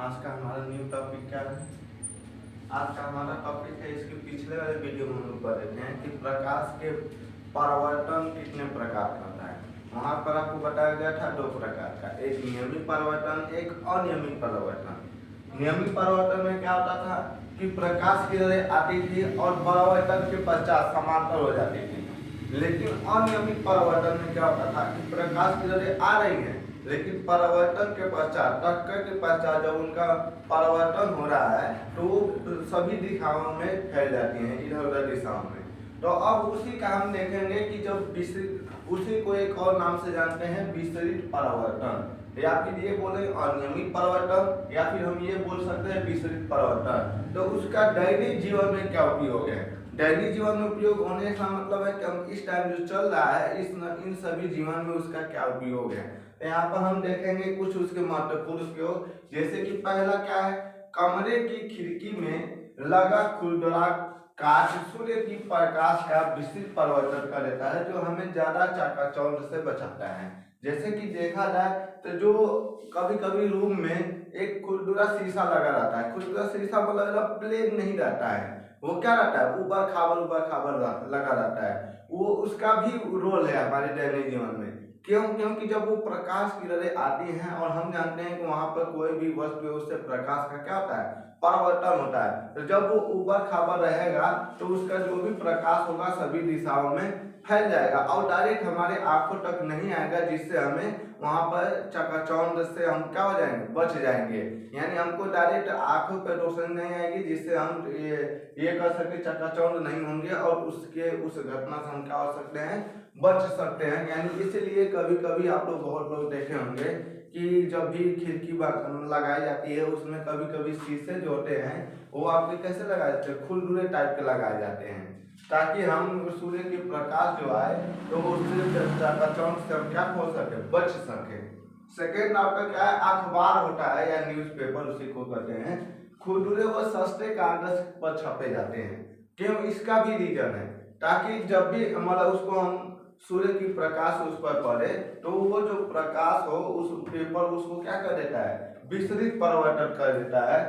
आज का हमारा न्यू टॉपिक क्या है। आज का हमारा टॉपिक है, इसके पिछले वाले वीडियो में हम लोग बताते हैं कि प्रकाश के परावर्तन कितने प्रकार का होता है। वहाँ पर आपको बताया गया था दो प्रकार का, एक नियमित परावर्तन, एक अनियमित परावर्तन। नियमित परावर्तन में क्या होता था कि प्रकाश की लहरें आती थी और परावर्तन के पश्चात समांतर हो जाती थी। लेकिन अनियमित परावर्तन में क्या होता था कि प्रकाश की लहरें आ रही हैं, लेकिन परावर्तन के पश्चात, टक्कर के पश्चात जब उनका परावर्तन हो रहा है तो वो सभी दिशाओं में फैल जाती हैं, इधर उधर दिशाओं में। तो अब उसी का हम देखेंगे कि जब उसी को एक और नाम से जानते हैं विसरित परावर्तन, या फिर ये बोले अनियमित परावर्तन, या फिर हम ये बोल सकते हैं विसरित परावर्तन। तो उसका दैनिक जीवन में क्या उपयोग है। दैनिक जीवन में उपयोग होने का मतलब है कि हम इस टाइम जो चल रहा है इन सभी जीवन में उसका क्या उपयोग है। तो यहाँ पर हम देखेंगे कुछ उसके महत्वपूर्ण उपयोग। जैसे कि पहला क्या है, कमरे की खिड़की में लगा खुरदुरा कांच सूर्य की प्रकाश का विस्तृत परावर्तन कर देता है, जो हमें ज्यादा चकाचौंध से बचाता है। जैसे कि देखा जाए तो जो कभी कभी रूम में एक खुरदुरा शीशा लगा रहता है, खुरदुरा शीशा मतलब प्लेन नहीं रहता है, वो क्या रहता है ऊपर खाबर लगा रहता है। वो उसका भी रोल है हमारे दैनिक जीवन में। क्योंकि जब वो प्रकाश की लहरें आती हैं और हम जानते हैं कि वहां पर कोई भी वस्तु है उससे प्रकाश का क्या होता है परावर्तन होता है। तो जब वो ऊपर खाबर रहेगा तो उसका जो भी प्रकाश होगा सभी दिशाओं में फैल जाएगा और डायरेक्ट हमारे आंखों तक नहीं आएगा, जिससे हमें वहां पर चकाचौंध से हम क्या हो जाएंगे, बच जाएंगे। यानी हमको डायरेक्ट आंखों पर रोशनी नहीं आएगी, जिससे हम ये कर सकते चकाचौंध नहीं होंगे और उस घटना से हम क्या हो सकते हैं, बच सकते हैं। यानी इसलिए कभी कभी आप लोग बहुत लोग देखे होंगे कि जब भी खिड़की लगाई जाती है उसमें कभी कभी शीशे जो होते हैं वो आपके कैसे लगाए जाते हैं, खुरदुरे टाइप के लगाए जाते हैं, ताकि हम सूर्य की प्रकाश जो आए तो उससे चकाचौंध से हम क्या हो सके, बच सके। सेकेंड आपका क्या है, अखबार होता है या न्यूज़पेपर उसी को कहते हैं। खुरदुरे व सस्ते कागज पर छपे जाते हैं। क्यों, इसका भी रीजन है, ताकि जब भी मतलब उसको हम सूर्य की प्रकाश उस पर पड़े तो वो जो प्रकाश हो उस पेपर उसको क्या कर देता है, विस्तृत परावर्तन कर देता है,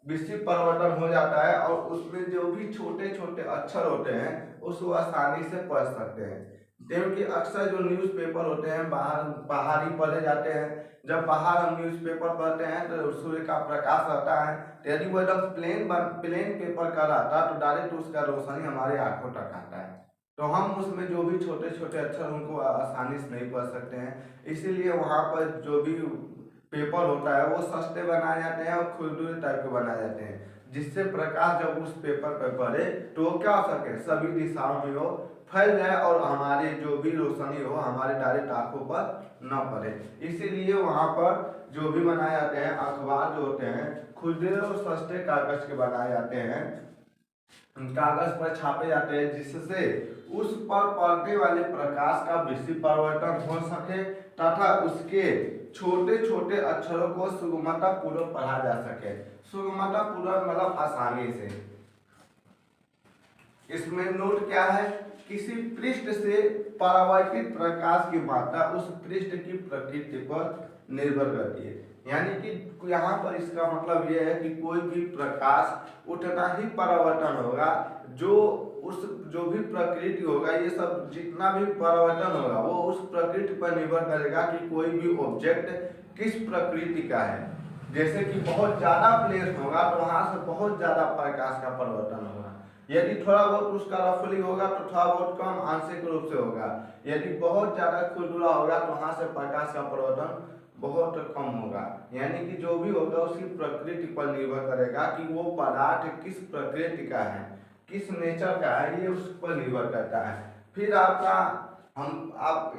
विस्तृत परावर्तन हो जाता है और उसमें जो भी छोटे छोटे अक्षर होते हैं उसको आसानी से पढ़ सकते हैं। क्योंकि अक्सर जो न्यूज़पेपर होते हैं बाहर ही पढ़े जाते हैं। जब बाहर हम न्यूज़पेपर पढ़ते हैं तो सूर्य का प्रकाश रहता है, तो यदि वो एकदम प्लेन पेपर का रहता तो डायरेक्ट उसका रोशनी हमारे आंखों तक आता है, तो हम उसमें जो भी छोटे छोटे अक्षर उनको आसानी से नहीं पढ़ सकते हैं। इसीलिए वहाँ पर जो भी पेपर होता है वो सस्ते बनाए जाते हैं और खुरदुरे टाइप के बनाए जाते हैं, जिससे प्रकाश जब उस पेपर पर पड़े तो वो क्या हो सके, सभी दिशाओं में वो फैल जाए और हमारे जो भी रोशनी हो हमारे डायरेक्ट आंखों पर न पड़े। इसीलिए वहाँ पर जो भी बनाए जाते हैं अखबार जो होते हैं खुरदुरे और सस्ते कागज के बनाए जाते हैं, कागज पर छापे जाते हैं, जिससे उस पर पड़ने वाले प्रकाश का विस्तृत परावर्तन हो सके तथा उसके छोटे छोटे अक्षरों को सुगमता पूर्वक पढ़ा जा सके। सुगमता पूर्वक मतलब आसानी से। इसमें नोट क्या है, किसी पृष्ठ से परावर्तित प्रकाश की मात्रा उस पृष्ठ की प्रकृति पर निर्भर करती है। यानी कि यहाँ पर इसका मतलब यह है कि कोई भी प्रकाश उतना ही परावर्तन होगा जो भी प्रकृति होगा, ये सब जितना भी परावर्तन होगा वो उस प्रकृति पर निर्भर करेगा कि कोई भी ऑब्जेक्ट किस प्रकृति का है। जैसे कि बहुत ज्यादा प्लेस होगा तो वहां से बहुत ज्यादा प्रकाश का परिवर्तन होगा, यदि थोड़ा बहुत उसका रफली होगा तो थोड़ा बहुत कम आंशिक रूप से होगा, यदि बहुत ज्यादा खुरदुरा होगा तो वहां से प्रकाश का परिवर्तन बहुत कम होगा। यानी कि जो भी होगा उसकी प्रकृति पर निर्भर करेगा कि वो पदार्थ किस प्रकृति का है, किस नेचर का है, ये उस पर निर्भर करता है। फिर आपका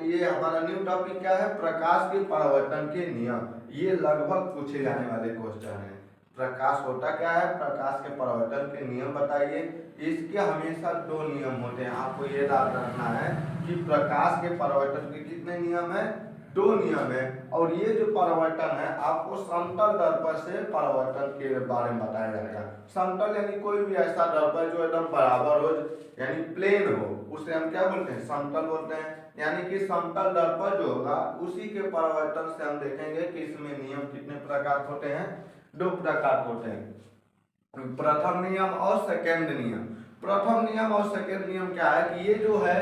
ये हमारा न्यू टॉपिक क्या है, प्रकाश के परावर्तन के नियम। ये लगभग पूछे जाने वाले क्वेश्चन है। प्रकाश होता क्या है, प्रकाश के परावर्तन के नियम बताइए। इसके हमेशा दो नियम होते हैं, आपको ये याद रखना है कि प्रकाश के परावर्तन के कितने नियम है, दो नियम है। और ये जो परावर्तन है आपको समतल दर्पण से परावर्तन के बारे में बताया जाएगा। समतल यानी कोई भी ऐसा दर्पण जो एकदम बराबर हो, यानी प्लेन हो, उसे हम क्या बोलते हैं, समतल बोलते हैं। यानी कि समतल दर्पण जो होगा उसी के परावर्तन से हम देखेंगे कि इसमें नियम कितने प्रकार होते हैं, दो प्रकार होते हैं, प्रथम नियम और सेकेंड नियम। प्रथम नियम और सेकेंड नियम क्या है कि ये जो है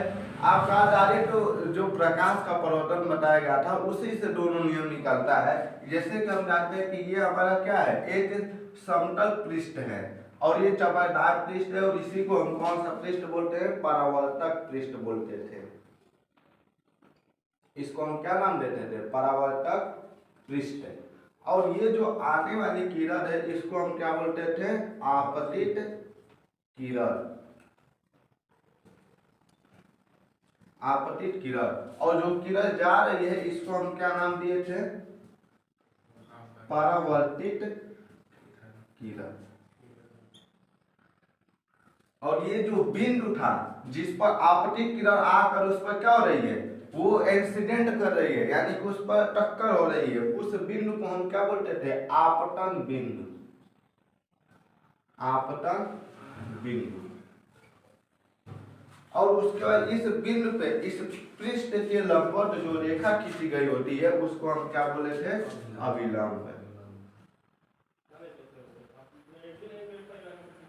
आपका डायरेक्ट जो प्रकाश का परिवर्तन बताया गया था उसी से दोनों नियम निकलता है। जैसे कि हम जानते हैं कि ये हमारा क्या है, एक समतल पृष्ठ है और ये चमकदार पृष्ठ है, और इसी को हम कौन सा पृष्ठ बोलते हैं, परावर्तक पृष्ठ बोलते थे। इसको हम क्या नाम देते थे, परावर्तक पृष्ठ। और ये जो आने वाली किरण है इसको हम क्या बोलते थे, आपतित किरण, आपतित किरण। और जो किरण जा रही है इसको हम क्या नाम दिए थे, परावर्तित किरण। और ये जो बिंदु था जिस पर आपतित किरण आकर उस पर क्या हो रही है, वो इंसिडेंट कर रही है, यानी कि उस पर टक्कर हो रही है, उस बिंदु को हम क्या बोलते थे, आपतन बिंदु, आपतन बिंदु। और उसके बाद इस बिंदु पे इस पृष्ठ के लंबवत जो रेखा खींची गई होती है उसको हम क्या बोले थे, अभिलंब।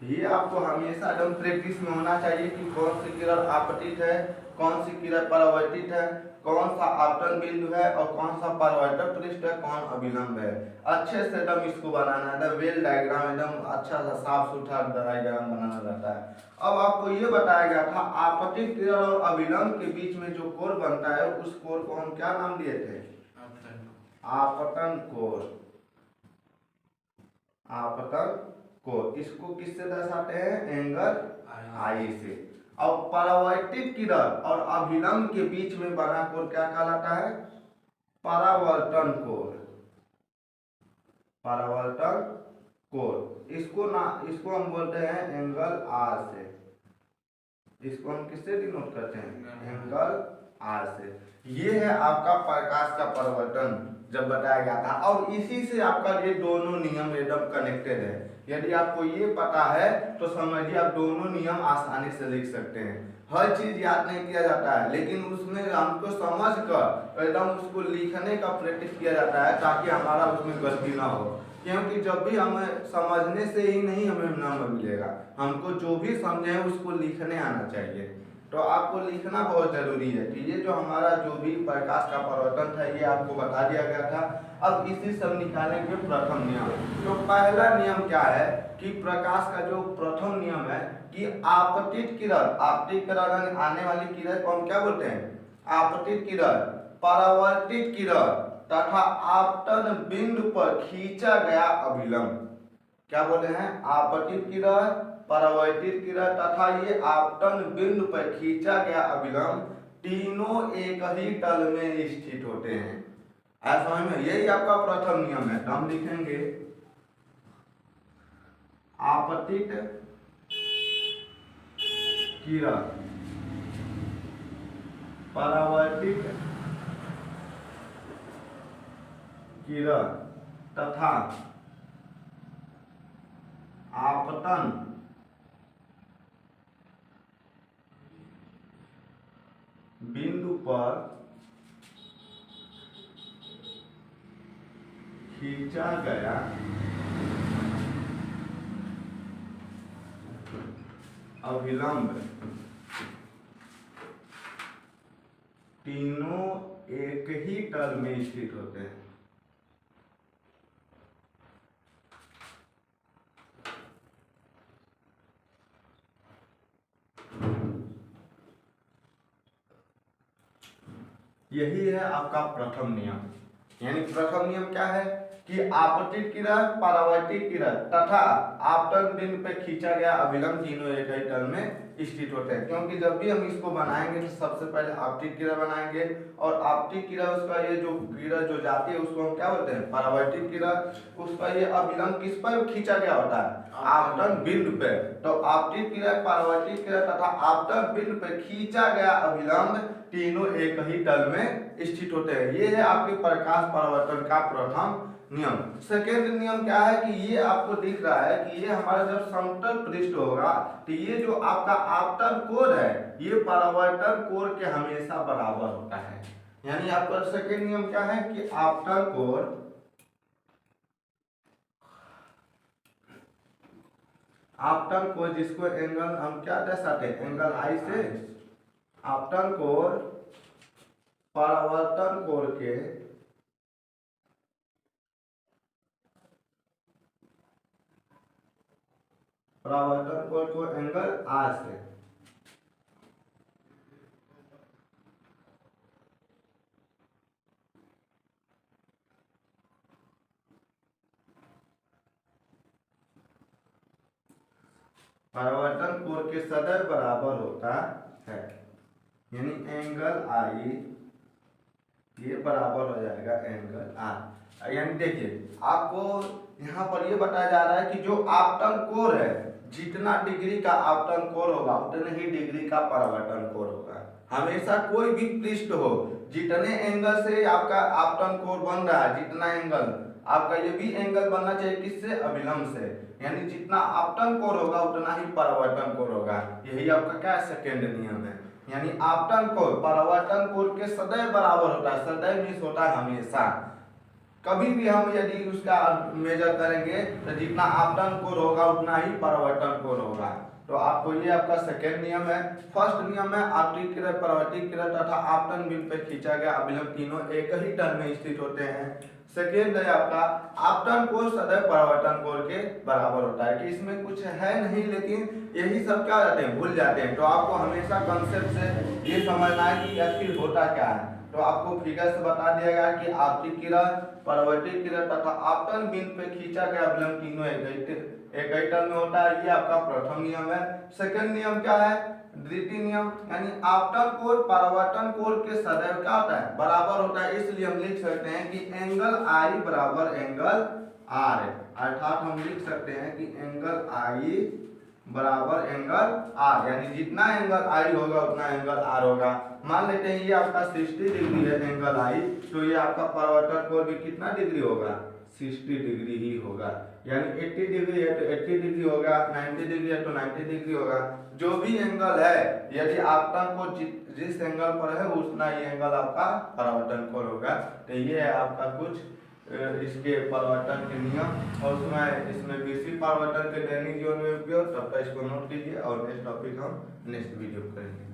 ये आपको हमेशा एकदम प्रैक्टिस में होना चाहिए कि कौन सी किरण आपतित है, कौन सी किरण परावर्तित है, कौन सा आपतन बिंदु है और कौन सा परावर्तक पृष्ठ है, कौन अभिलंब है। अच्छे से एकदम इसको बनाना है, एकदम वेल डायग्राम, एकदम अच्छा सा साफ सुथरा डायग्राम बनाना रहता है। अब आपको ये बताया गया था आपतित किरण और अभिलंब के बीच में जो कोण बनता है उस कोण को हम क्या नाम दिए थे, आपतन कोण, आपतन कोण। इसको किससे दर्शाते हैं, एंगल आई से। और परावर्तित किरण और अभिलंब के बीच में बना कोण क्या कहलाता है, परावर्तन कोण, परावर्तन कोण। इसको हम बोलते हैं एंगल आर से। इसको हम किससे डिनोट करते हैं, एंगल आर से। ये है आपका प्रकाश का परिवर्तन जब बताया गया था, और इसी से आपका ये दोनों नियम एकदम कनेक्टेड है। यदि आपको ये पता है तो समझिए आप दोनों नियम आसानी से लिख सकते हैं। हर चीज याद नहीं किया जाता है, लेकिन उसमें हमको समझ कर एकदम उसको लिखने का प्रैक्टिस किया जाता है ताकि हमारा उसमें गलती ना हो। क्योंकि जब भी हमें समझने से ही नहीं हमें नंबर मिलेगा, हमको जो भी समझे उसको लिखने आना चाहिए। तो आपको लिखना बहुत जरूरी है कि ये जो हमारा जो भी प्रकाश का परिवर्तन था ये आपको बता दिया गया था। अब इसी सब निकालेंगे प्रथम नियम। तो पहला नियम क्या है कि प्रकाश का जो प्रथम नियम है कि आपतित किरण, आपतित किरण आने वाली किरण को हम क्या बोलते हैं, आपतित किरण, परावर्तित किरण तथा आपतन बिंदु पर खींचा गया अभिलंब, क्या बोले हैं, आपतित किरण, परावर्तित किरण तथा ये आपतन बिंदु पर खींचा गया अभिलंब तीनों एक ही तल में स्थित होते हैं। ऐसा समझ में, यही आपका प्रथम नियम है। तो हम लिखेंगे आपतित किरण, परावर्तित किरण तथा आपतन बिंदु पर खींचा गया अभिलंब तीनों एक ही तल में स्थित होते हैं। यही है आपका प्रथम नियम। यानी प्रथम नियम क्या है कि आपतित किरण, परावर्तित किरण तथा आपतन बिंदु पे खींचा गया अभिलंब तीनों एक ही तल में स्थित होते हैं। क्योंकि जब भी हम इसको बनाएंगे तो सबसे पहले आपतित किरण बनाएंगे, और आपतित किरण उसका ये जो किरण जो जाती है उसको हम क्या बोलते हैं, परावर्तित किरण। उसका ये अभिलंब किस पर खींचा गया होता है, आपतन बिंदु पे। तो आपतित किरण, परावर्तित किरण तथा आपतन बिंदु पे खींचा गया अभिलंब तीनों एक ही तल में स्थित होते हैं। ये है आपके प्रकाश परावर्तन का प्रथम नियम। सेकेंड नियम क्या है कि ये आपको दिख रहा है कि ये हमारा जब समतल पृष्ठ होगा तो ये जो आपका आपतन कोण है ये परावर्तन कोण के हमेशा बराबर होता है। यानी आपका सेकेंड नियम क्या है कि आपतन कोण आपतन कोण जिसको एंगल हम क्या दर्शाते हैं, एंगल आई से। आपतन कोण परावर्तन कोण के परावर्तन कोण को एंगल आर से। परावर्तन कोण के सदैव बराबर होता है, यानी एंगल आई ये बराबर हो जाएगा एंगल आर। यानी देखिए आपको यहाँ पर ये बताया जा रहा है कि जो आपतन कोण है, जितना डिग्री का आपतन कोण होगा उतने ही डिग्री का परावर्तन कोण होगा। हमेशा कोई भी पृष्ठ हो, जितने एंगल से आपका आपतन कोण बन रहा है, जितना एंगल आपका ये भी एंगल बनना चाहिए किससे, अभिलंब से। यानी जितना आपतन कोण होगा उतना ही परावर्तन कोण होगा। यही आपका क्या सेकेंड नियम है। यानी आपतन कोण परावर्तन कोण के सदैव बराबर होता है। सदैव मीन्स होता है हमेशा। कभी भी हम यदि उसका मेजर करेंगे तो जितना आपतन कोण होगा उतना ही परावर्तन कोण होगा। तो आपको ये आपका सेकेंड नियम है। फर्स्ट नियम है आपतित किरण, परावर्तित किरण तथा आपतन बिंदु पे खींचा गया अभिलंब तीनों एक ही तल में स्थित होते हैं। सेकेंड है आपका आपतन कोण सदैव परावर्तन कोण के बराबर होता है। कि इसमें कुछ है नहीं, लेकिन यही सब क्या जाते हैं, भूल जाते हैं। तो आपको हमेशा कंसेप्ट से ये समझना है कि आखिर होता क्या है। तो आपको फिगर से बता दिया गया कि आपतित किरण, परावर्तित किरण तथा आपतन बिंदु पे खींचा गया अभिलंब तीनों एक ही तल में होता है। ये आपका प्रथम नियम है। सेकंड नियम क्या है, द्वितीय नियम, यानी आपतन कोण परावर्तन कोण के सदैव क्या होता है, बराबर होता है। इसलिए हम लिख सकते हैं कि एंगल आई बराबर एंगल आर है। अर्थात हम लिख सकते हैं कि एंगल आई बराबर एंगल आर, यानी जितना एंगल आई होगा उतना एंगल आर होगा। मान लेते हैं ये आपका 60 डिग्री है एंगल आई, तो ये आपका परावर्तन कोण भी कितना डिग्री होगा, 60 डिग्री ही होगा। यानी 80 डिग्री है तो 80 डिग्री होगा, 90 डिग्री है तो 90 डिग्री होगा। जो भी एंगल है, यदि आपतन कोण जिस एंगल पर है उतना ही एंगल आपका परावर्तन कोण होगा। तो ये है आपका कुछ इसके परावर्तन के नियम। और इसमें विषय परावर्तन के दैनिक जीवन में उपयोग, तब तक इसको नोट कीजिए और नेक्स्ट टॉपिक हम नेक्स्ट वीडियो करेंगे।